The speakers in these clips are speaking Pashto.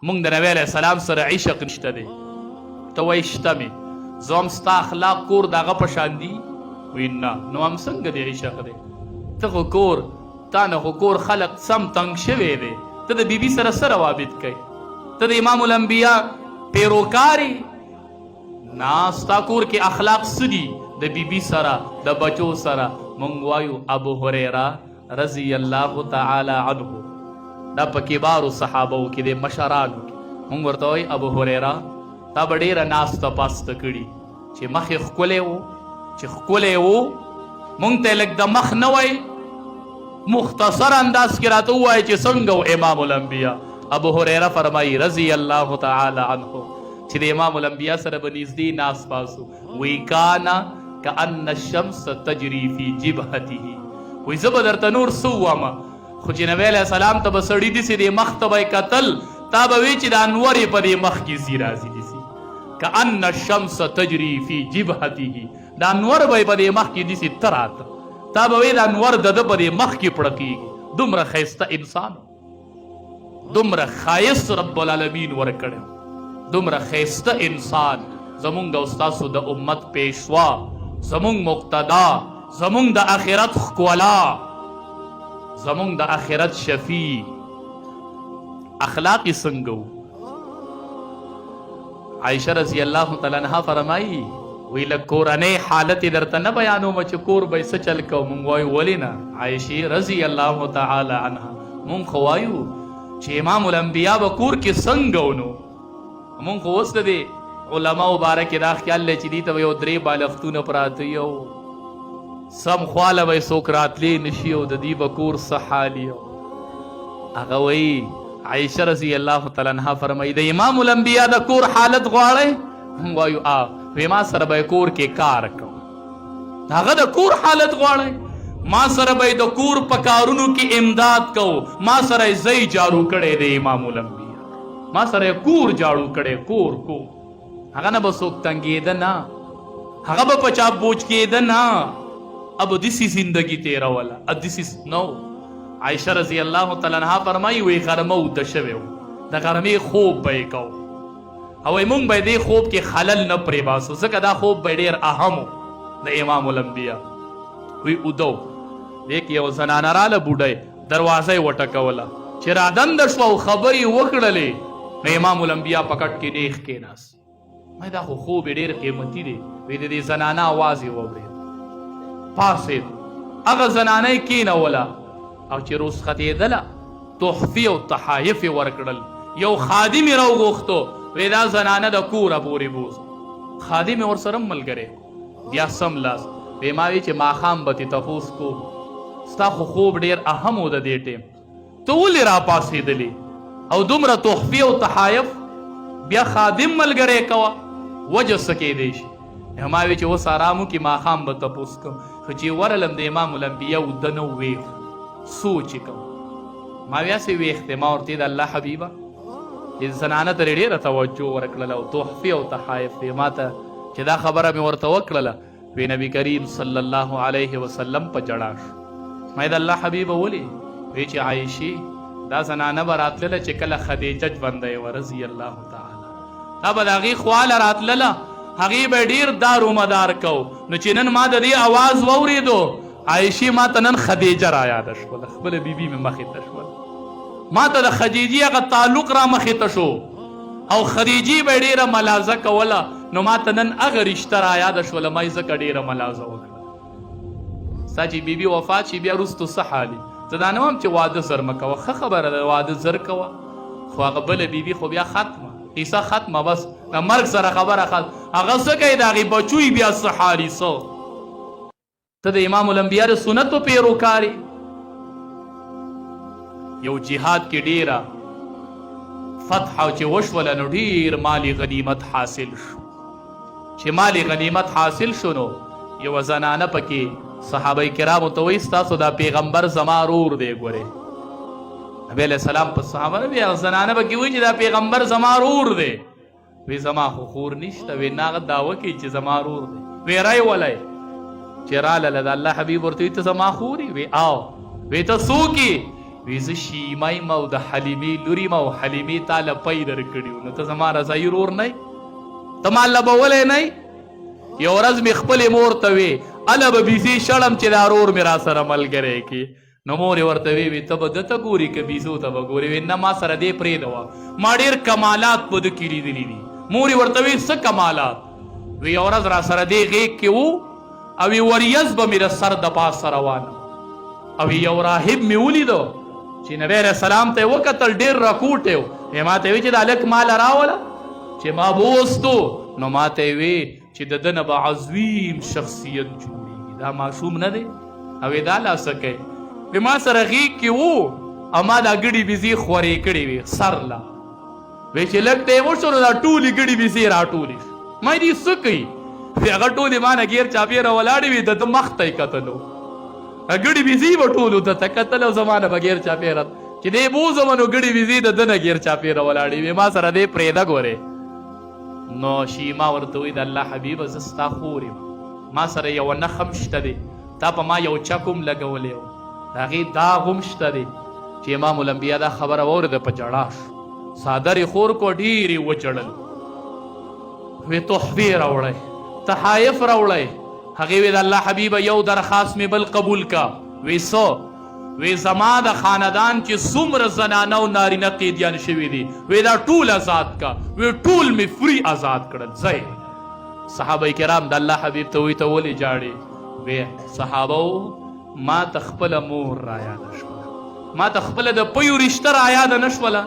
مونږ د نبی علیه السلام سره عشق نشته دی. ته وایې شته مې، زه هم ستا اخلاق کور د هغه په شان دي؟ وایي نه. نو هم څنګه دی عشق دی؟ ته خو کور، تا نه خو کور خلق سم تنګ شوی دی. ته د بیبي سره څه روابط کوي؟ ته د امام الانبیا پیروکاری نه. ستا کور کې اخلاق څه دي؟ د بیبي سره، د بچو سره. مونږ وایو ابو هریره رضی الله تعالی عنه، دا په کبارو صحابو کې د مشرانو کې، مونږ ورته وایي ابو هریره تا به ډېره ناسته پاسته کړي چې مخ یې ښکلی و، چې ښکلی و. مونږ ته لږ د مخ نه وایي، مختصر انداز کې راته ووایي چې څنګه و امام الانبیا. ابو هریره فرمایي رضی الله تعالی عنه چې د امام الانبیا سره به نږدې ناست پاسو. وی کانا کأن الشمس تجری فی جبهته. وی زه به درته نور څه ووامه، خو چې نبی علیه السلام ته به سړي داسې د مخ ته به یې کتل، تا به وی چې د انور یې په دې مخ کې ځي راځي داسې کأن الشمس تجری فی جبهته. د انور به یې په دې مخ کې داسې ته راته، تا به وی د انور د ده په دې مخ کې پړکېږي. دومره ښایسته انسان، دومره ښایست رب العالمین ورکړی، دومره ښایسته انسان. زمونږ او ستاسو د امت پیشوا، زمونږ مقتدا، زمونږ د آخرت ښکلا، زمونږ د آخرت شفیع. اخلاق یې څنګه و؟ عایشه رضی الله تعالی عنها فرمایي وی لږ کورنۍ حالت یې درته نه بیانومه چې کور به یې څه چل کوو. مونږ وایو ولې نه؟ عایشې رضی الله تعالی عنها مونږ خو وایو چې امام الانبیا به کور کې څنګه و. نو مونږ خو اوس د دې علماو باره کې دا خیال دی چې دې ته به یو 3 بالښتونه پراته وي او سم خواله به یې څوک راتلی نشي او د دې به کور څه حال وي. هغه وایي عایشه رضی الله تعالی عنها فرمایي د امام الانبیا د کور حالت غواړئ؟ مونږ وایو وی ما سره به کور کې کار کوم. هغه د کور حالت غواړئ؟ ما سره به د کور په کارونو کې امداد کو، ما سره یې ځای جارو کړی د امام الانبیا، ما سره یې کور جارو کړی، کور. هغه نه به څوک تنګېده نه، هغه به په چا بوج کېده نه، اب دسی زندگی تیروله، دسی نو. عایشه رضی الله تعالی عنها فرمایي وی غرمه اوده شوی و، د غرمې خوب به یې کو او مونږ به دې خوب کې خلل نه پرې باسو، ځکه دا خوب به ډېر اهم و د امام الانبیا. وی اوده دې کې یو زنانه راله بوډۍ، دروازه یې وټکوله، چې رادنده شوه او خبرې وکړلې، نو امام الانبیا په کټ کې نیغ کېناست. مې دا خو خوب یې ډېر قیمتي دی. وی د دې زنانه اواز یې واورېد، پاڅېد، هغه زنانه یې کېنوله او چې رخصتېدله تحفې او تحایف یې ورکړل. یو خادم یې راوغوښتو، وی دا زنانه د کوره پورې بوځه. خادم یې ورسره ملګری بیا سملاست. وی ما وی چې ماښام به تې تپوس کوم، ستا خو خوب ډېر اهم و د دې ټیم، ته ولې راپاڅېدلې او دومره تحفې او تحایف بیا خادم ملګری کوه، وجه څه کیدی شي؟ ما وی چې اوس ارام وکړي، ماښام به تپوس کوم. خو چې ورلم د امام الانبیا اوده نه ویښ، سوچ یې کوم. ما وی هسې ویښ دی. ما ورته د الله حبیبه زنانه ته ډېره توجه ورکړله او تحفې او تحایف دی. ما ته چې دا خبره مې ورته وکړله، وی نبي کریم صلی الله علیه وسلم په جړا شو. ما د الله حبیبه ولې؟ وی چې عایشې دا زنانه به راتلله چې کله خدیجه ژوندی وه رضی الله تعالی، دا به د هغې خواله راتلله، هغې به ډېر دار و مدار کو. نو چې نن ما د دې اواز واورېدو، عایشې ما ته نن خدیجه را یاده شوله، خپله بیبي مې مخې ته شوله، ما ته د خدیجې هغه تعلق را مخې ته شو او خدیجې به ډېره ملازه کوله. نو ما ته نن هغه رشته را یاده شوله، ما یې ځکه ډېره ملازه وکړه. ستا چې بیبي وفات شي بیا وروستو څه حالي؟ زه دا نه وایم چې واده زر مه کوه، ښه خبره ده واده زر کوه، خو هغه بله بیبي خو بیا ختمه، قیصه ختمه، بس د مرګ سره خبره ختمه. هغه څه کوي د هغې بچوی بیا څه حالي؟ څه ته د امام الانبیا د سنتو پیروکاري. یو جهاد کې ډیره فتح او چې وشوله نو ډیر مالی غنیمت حاصل شو. چې مالی غنیمت حاصل شو نو یو زنانه پکې صحابه کرامو ته وایي ستاسو دا پیغمبر زما ورور دی. ګورې نبی علیه السلام په صحابه نه وي، هغه زنانه پکې وایي چې دا پیغمبر زما ورور دی. وی زما خو خور نشته. وی نه هغه دعوه کوي چې زما ورور دی. وی رای ولی چې راله د الله حبیب ورته وي ته زما خور یې؟ وی آو. وی ته څوک یې؟ وی زه شیمه یم او د حلیمې لور یم او حلیمې تا له پی درکړي نو ته زما رضایي ورور نه ته ما لبولی نه یو ورځ مې خپلې مور ته وې هله به بیزې شړم چې دا ورور مې را سره ملګری کړي نو مور یې ورته وی ته به دته ګورې که بیزو ته به ګورې وی نه ما سره دې پرېږده ما ډېر کمالات په ده کې لیدلي دي مور یې ورته وی څه کمالات وی یو ورځ را سره دې غېږ کې و او وی وریځ به مې د سر د پاسه روانه او یو راهب مې ولیدو چې نبی علیه السلام ته یې وکتل ډېر راکوټ و ما ته وی چې دا هلک ماله راوله چې ما بوستو نو ما ته یې وی چې د ده نه به عظیم شخصیت جوړېږي دا ماشوم نه دی او دا لا څه کوي وی ما سره غېږ کې و او ما دا ګډې بیزې خورې کړې وې سر لا وی چې لږ ټیم وشو نو دا ټولې ګډې بیزې راټولې شو ما دې څه کوي وی هغه ټولې ما نه ګیر چاپېره ولاړې وې د ده مخ ته یې کتلو ګډې بیزې به ټولو ته ته کتل او زما نه به ګیر چاپېره چې دې بوځم نو ګډې بیزې د ده نه ګیر چاپېره ولاړې وې ما سره دې پرېږده ګورې نو شیما ورته وایي د الله حبیبه زه ستا خور یم ما سره یوه نښه هم شته دی تا په ما یو چک هم لګولی و د هغې داغ هم شته دی چې امام الانبیا دا خبره واورېده په ژړا شو څادر یې خور کو ډېر یې وچړل وی تحفې راوړی تحایف راوړی هغې وی د الله حبیبه یو درخواست مې بل قبول کا وی څه وی زما د خاندان چې څومره زنانه او نارینه قیدیان شوي دي وی دا ټول آزاد کا وی ټول مې فری آزاد کړل ځئ صحابه کرام د الله حبیب ته وی ته ولې جاړې وی صحابه ما ته خپله مور را یاده شوله ما ته خپله د پیو رشته را یاده نه شوله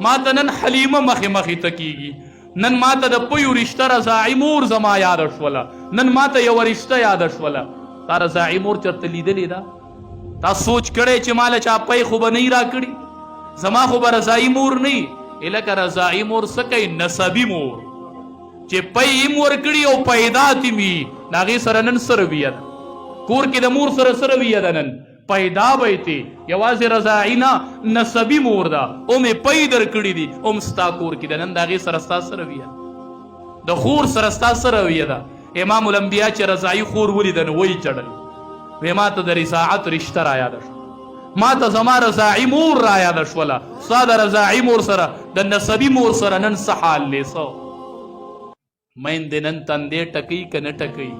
ما ته نن حلیمه مخې مخې ته کېږي نن ما ته د پیو رشته رضاعي مور زما یاده شوله نن ما ته یوه رشته یاده شوله تا رضاعي مور چېرته لیدلې ده تا سوچ کړی چې ماله چا پی خو به نه را کړي زما خو به رضاعي مور نه وي لکه رضاعي مور څه کوي نسبي مور چې پی هم ورکړي او پیدات هم وي د هغې سره نن څه رویه ده کور کې د مور سره څه رویه ده نن پیدا به یې تې یوازې رضاعي نه نسبي مور ده اوم یې پی درکړي دي اوم ستا کور کې ده نن د هغې سره ستا څه رویه د خور سره ستا څه رویه ده امام الانبیا چې رضاعي خور ولیده نو وایي چړل وی ما ته د رضاعت رشته را یاده شو ما ته زما رضاعي مور را یاده شوله ستا د رضاعي مور سره د نسبي مور سره نن څه حال دی څه میندې نن تندې ټکوي که نه ټکوي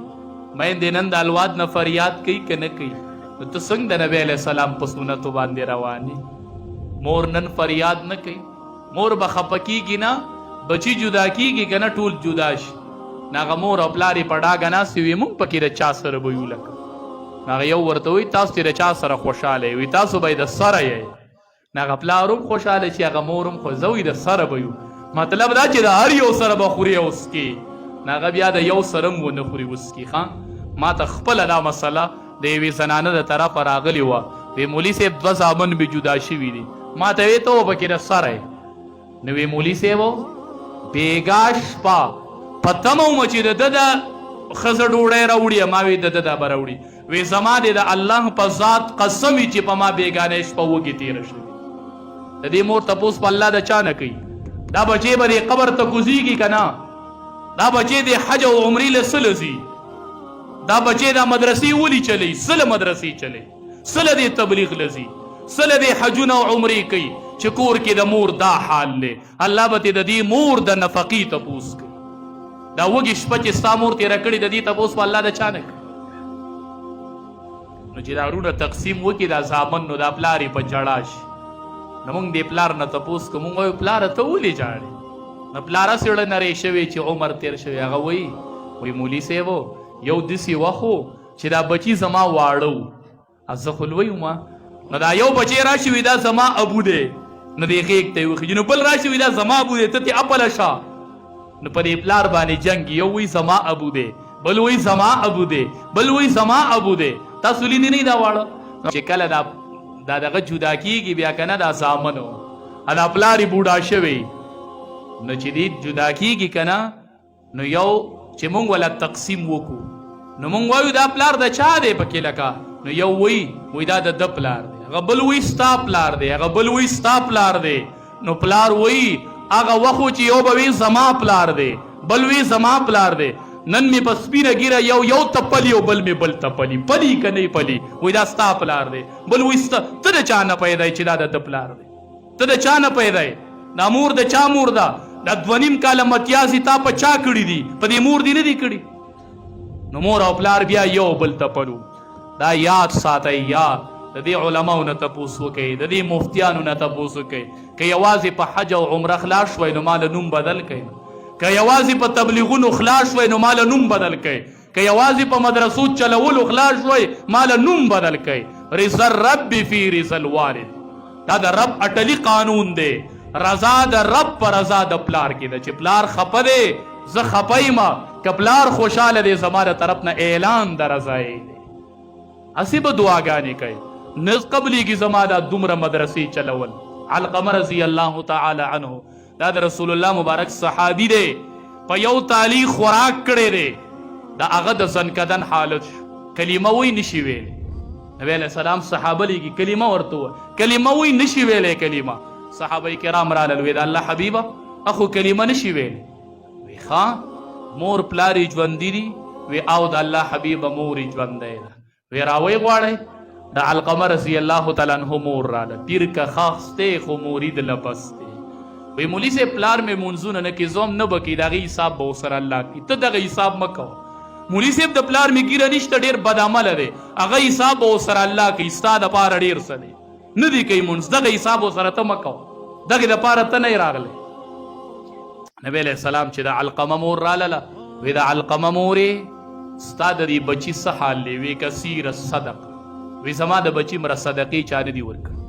میندې نن د الواد نه فریاد کوي که نه کوي نو ته څنګه د نبی علیه السلام په سنتو باندې روانې مور نن فریاد نه کوي مور به خفه کېږي نه بچي جدا کېږي که نه ټول جدا شي هغه مور او پلار یې په ډاګه ناستې وي موږ پکې د چا سره به یو لکه هغه یو ورته وایي تاسو چې د چا سره خوشحاله یې وي تاسو به یې د سره یې هغه پلار هم خوشحاله چې هغه مور هم زه وي د سره به یو مطلب دا چې د هر یو سره به خوري او څکي هغه بیا د یو سره هم ونه خوري وڅکي ښه ما ته خپله دا مسله د یوې زنانه د طرفه راغلې وه وی مولي صاحب 2 زامن مې جدا شوي دي ما ته وی ته و پکې د سره یې نو وی مولي صاحب بېګا شپه په تمه ومه چې د ده د ښځه ډوډۍ راوړي ما وی د ده دا به راوړي وی زما دې د الله په ذات قسم وي چې په ما بېګانۍ شپه وږې تېره شوې د دې مور تپوس په الله د چا نه کوي دا بچې به دې قبر ته کوزیږي که نه دا بچې دې حج او عمرې له څه له ځي دا بچې دا مدرسې ولي چلی څه له مدرسې چلی څه له دې تبلیغ له ځي څه له دې حجونه او عمرې کوي چې کور کې د مور دا حال دی الله به د دې مور د نفقې تپوس کوي دا وږې شپه چې ستا مور تېره کړې د دې تپوس په الله د چا نه کوي نو چې دا وروڼه تقسیم وکړي دا زامن نو دا پلار یې په ژړا شي نو موږ دې پلار نه تپوس کوو موږ وایو پلاره ته ولې ژاړې نو پلاره سېړه نری شوی چې عمر تېر شوی هغه وایي مولي صاحب یو داسې وخت و چې دا بچي زما واړه و زه خو لوی وم نو دا یو بچی راشي وي دا زما ابو دی نو دې غېږ ته یې وخېږي نو بل راشي وي دا زما ابو دی ته ترې اپله شه نو په دې پلار باندې جنګ یو وایي زما ابو دی بل وایي زما ابو دی بل وایي زما ابو دی تاسو لیدي نه دا واړه چې کله دا دغه جدا کېږي بیا که نه دا زامن و دا پلار یې بوډا شوی نو چې دې جدا کېږي که نه نو یو چې مونږ ولا تقسیم وکړو نو مونږ وایو دا پلار د چا دی پکې لکه نو یو وایي دا د ده پلار دی هغه بل وایي ستا پلار دی هغه بل وایي ستا پلار دی نو پلار وایي هغه وخت چې یو به وایي زما پلار دی بل وایي زما پلار دی نن می په سپینه ګیره یو تپلی او بل می بل تپلی پلی که نه پلی وای دا ستا پلار دی بل وای ته د چا نه پیدا چې دا د پلار دی ته د چا نه پیدا دا مور د چا مور ده دا 2.5 کاله متیازي تا په چا کړي دي په دې مور دي نه دي کړي نو مور او پلار بیا یو بل تپلو دا یاد ساتئ یاد د دې علماو نه تپوس وکئ د دې مفتیانو نه تپوس وکئ که یوازې په حج او عمره خلاص شوئ نو مال نوم بدل کئ که یوازې په تبلیغونو خلاص شوئ نو مال نوم بدل کئ که یوازې په مدرسو چلولو خلاص شوئ مال نوم بدل کئ رضا الرب فی رضا الوالد دا د رب اټلی قانون دی رضا د رب په رضا د پلار کې ده چې پلار خفه دی زه خفه یم که پلار خوشحاله دی زما د طرف نه اعلان د رضایي دی هسې به دعاګانې کوي نز قبلیږي زما دا دومره مدرسې چلول علقمه رضی الله تعالی عنه دا د رسول الله مبارک صحابي دی په یو تالی خوراک کړی دی د هغه د زنکدن حالت شو کلمه وی نشي ویلی نبی علیہ السلام صحابه لیږي کلمه ورته ووایه کلمه وی نشي ویلی کلمه صحابه کرام رالل وی د الله حبیبه اخو کلمه نشي ویلی وی ښه مور پلار یې ژوندي دي وی او د الله حبیبه مور یې ژوندی ده وی راوی غواړئ د علقمه رضی الله تعالی عنه مور راله پیر که خاستې خو مورید لپستې وی مولی سے پلار میں منځونه نه کې زوم نه بکی دغه حساب به ورسره الله کوي ته دغه حساب مه کوه مولی صاحب د پلار مې ګیره نشته ډېر بدعمله دی هغه حساب به ورسره الله کوي ستا دپاره ډېر څه دی نه دی کوي مونځ دغه حساب ورسره ته مه کوه دغې دپاره ته نه یې راغلی نبی علیه السلام چې د علقمه مور رالله وی د علقمه مورې ستا د دې بچي څه حال دی وی کثیر الصدق وی زما د بچي مره صدقې چا نه دي ورکړي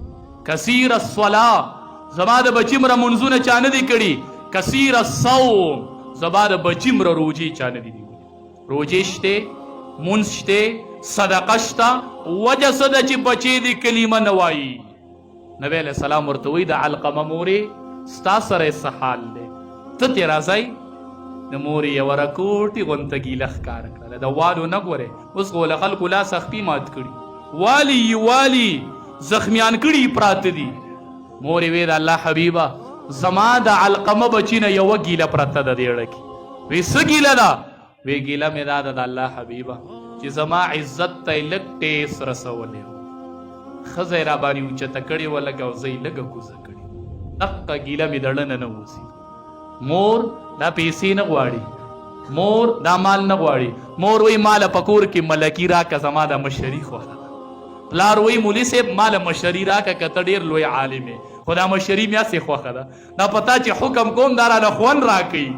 کثیر الصلاه زما د بچی مره منځونه چا نه دي کړي کثیر الصوم زما د بچی مره روجې چا نه دي روجې شته منځ شته صدقه شته وجه څه ده چې بچی دې کلمه نه وایي نبی علیه السلام ورته وایي د علقمه مورې ستا سره یې څه حال دی ته ترې راځئ د مورې یوه رکوټې غونته ګیله ښکاره کړله د والو نه ګورئ اوس خو له خلکو لاس اخپي مات کړي والي زخمیان کړي پراته دي مورې وی د الله حبیبه زما د علقمه بچی نه یوه ګیله پرته ده دې اړه کې وی څه ګیله ده وی ګیله مې دا ده د الله حبیبه چې زما عزت ته یې لږ ټیس رسولی و ښځه یې راباندې اوچته کړې وه لږ او زه یې لږه کوزه کړې دقه ګیله مې د ړنه نه وځي مور دا پیسې نه غواړي مور دا مال نه غواړي مور وی ماله په کور کې ملکي راکه زما د مشري خوښه ده پلار وی مولی صاحب ماله مشري راکه که ته ډېر لوی عالم یې خو دا مشري میا سې خوښه ده دا پتا چې حکم کوم دا راله خوند راکوي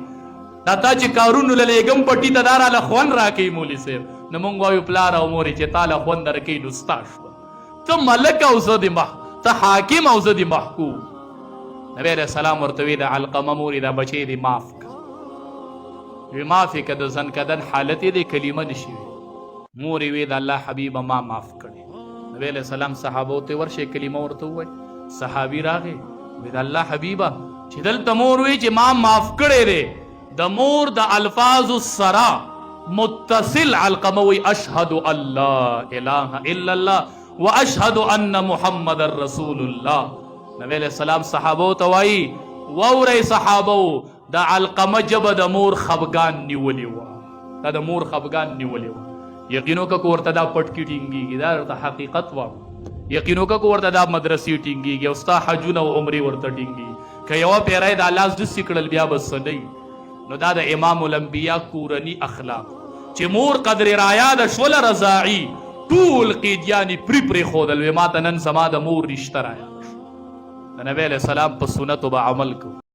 دا تا چې کارونو له لیږم پټي ته دا راله خوند راکوي مولي صاحب نو موږ وایو پلار او مورې چې تا له خوند درکوي نو ستا شوه ته ملک او زه د ته حاکم او زه د محکوم نبی علیه السلام ورته وی د علقمه مورې دا بچی دې معاف کړه وی معاف یې که د زنکدن حالت یې دی کلمه نشي وی مورې وی د الله حبیبه ما معاف کړې نبی علیه السلام صحابو ته ورشئ کلمه ورته ووایي صحابي راغی وی د الله حبیبه چې دلته مور وی چې ما معاف کړی دی د مور د الفاظو سره متصل علقمه وی اشهد ان لا اله الا الله واشهد ان محمد رسول الله نبی علیہ السلام صحابو ته وایي واورئ صحابو د علقمه ژبه د مور خفګان نیولې وه دا د مور خفګان نیولې وه یقینو که ورته دا پټکي ټینګېږي دا ورته حقیقت وایم یقینو که ورته دا مدرسې ټینګېږي او ستا حجونه او عمرې ورته ټینګېږي که یوه پیری د الله ډسې کړل بیا به څه دی نو دا د امام الانبیا کورني اخلاق چې مور قدر رایاده شوله رضاعي ټول قیدیانې پرېښودل وی ما ته نن زما د مور رشته رایاده شو د نبی علیه السلام په سنتو به عمل کوو